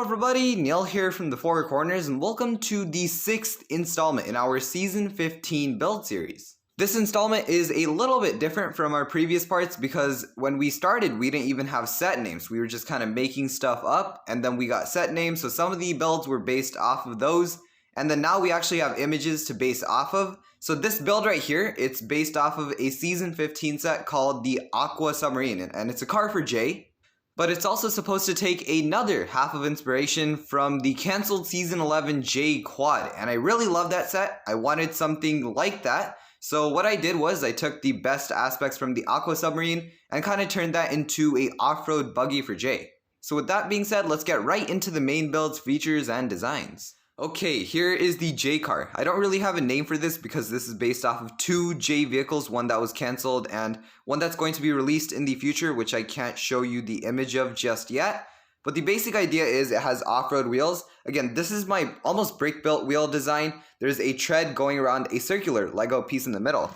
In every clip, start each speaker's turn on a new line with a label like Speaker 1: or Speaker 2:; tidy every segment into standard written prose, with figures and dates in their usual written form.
Speaker 1: everybody, Neil here from the Four Corners, and welcome to the 6th installment in our Season 15 build series. This installment is a little bit different from our previous parts because when we started, we didn't even have set names. We were just kind of making stuff up, and then we got set names, so some of the builds were based off of those, and then now we actually have images to base off of. So this build right here, it's based off of a Season 15 set called the Aqua submarine, and it's a car for Jay. But it's also supposed to take another half of inspiration from the cancelled Season 11 J Quad, and I really love that set. I wanted something like that, so what I did was I took the best aspects from the Aqua submarine and kind of turned that into a off-road buggy for Jay. So with that being said, let's get right into the main build's features and designs. Okay, here is the J car. I don't really have a name for this because this is based off of two J vehicles, one that was cancelled and one that's going to be released in the future, which I can't show you the image of just yet. But the basic idea is it has off-road wheels. Again, this is my almost brick-built wheel design. There's a tread going around a circular Lego piece in the middle.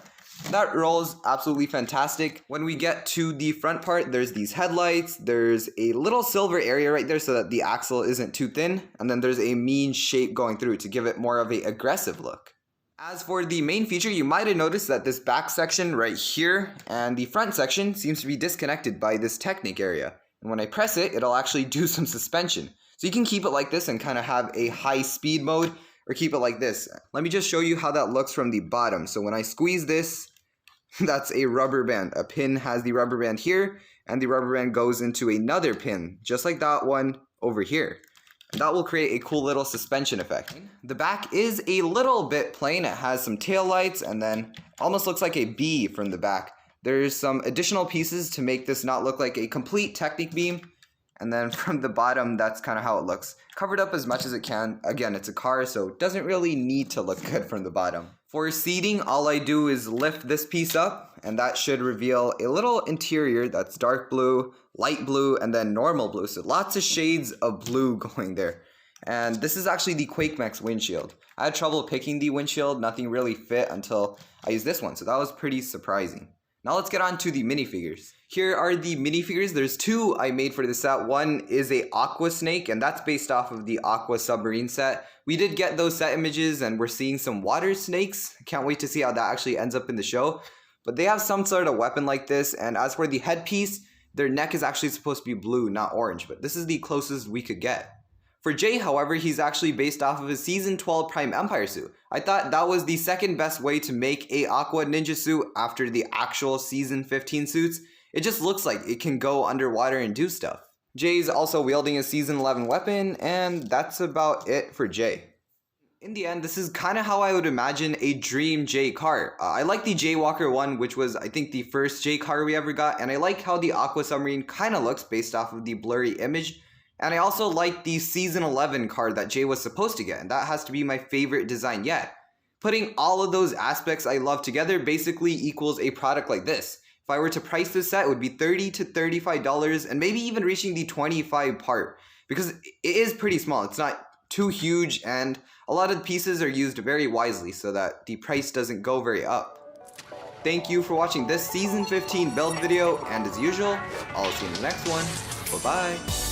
Speaker 1: That rolls absolutely fantastic. When we get to the front part, there's these headlights, there's a little silver area right there so that the axle isn't too thin, and then there's a mean shape going through to give it more of an aggressive look. As for the main feature, you might have noticed that this back section right here and the front section seems to be disconnected by this Technic area. And when I press it, it'll actually do some suspension. So you can keep it like this and kind of have a high speed mode, or keep it like this. Let me just show you how that looks from the bottom. So when I squeeze this, that's a rubber band. A pin has the rubber band here, and the rubber band goes into another pin, just like that one over here. And that will create a cool little suspension effect. The back is a little bit plain. It has some tail lights, and then almost looks like a bee from the back. There's some additional pieces to make this not look like a complete Technic beam. And then from the bottom, that's kind of how it looks. Covered up as much as it can. Again, it's a car, so it doesn't really need to look good from the bottom. For seating, all I do is lift this piece up, and that should reveal a little interior that's dark blue, light blue, and then normal blue. So lots of shades of blue going there. And this is actually the QuakeMax windshield. I had trouble picking the windshield. Nothing really fit until I used this one, so that was pretty surprising. Now let's get on to the minifigures. Here are the minifigures. There's two I made for this set. One is a Aqua snake, and that's based off of the Aqua submarine set. We did get those set images, and we're seeing some water snakes. Can't wait to see how that actually ends up in the show. But they have some sort of weapon like this, and as for the headpiece, their neck is actually supposed to be blue, not orange, but this is the closest we could get. For Jay, however, he's actually based off of his Season 12 Prime Empire suit. I thought that was the second best way to make a Aqua ninja suit after the actual Season 15 suits. It just looks like it can go underwater and do stuff. Jay's also wielding a Season 11 weapon, and that's about it for Jay. In the end, this is kind of how I would imagine a dream Jay car. I like the Jaywalker one, which was, I think, the first Jay car we ever got, and I like how the Aqua submarine kind of looks based off of the blurry image. And I also like the Season 11 card that Jay was supposed to get, and that has to be my favorite design yet. Putting all of those aspects I love together basically equals a product like this. If I were to price this set, it would be $30 to $35, and maybe even reaching the $25 part, because it is pretty small. It's not too huge, and a lot of the pieces are used very wisely so that the price doesn't go very up. Thank you for watching this Season 15 build video, and as usual, I'll see you in the next one. Bye-bye.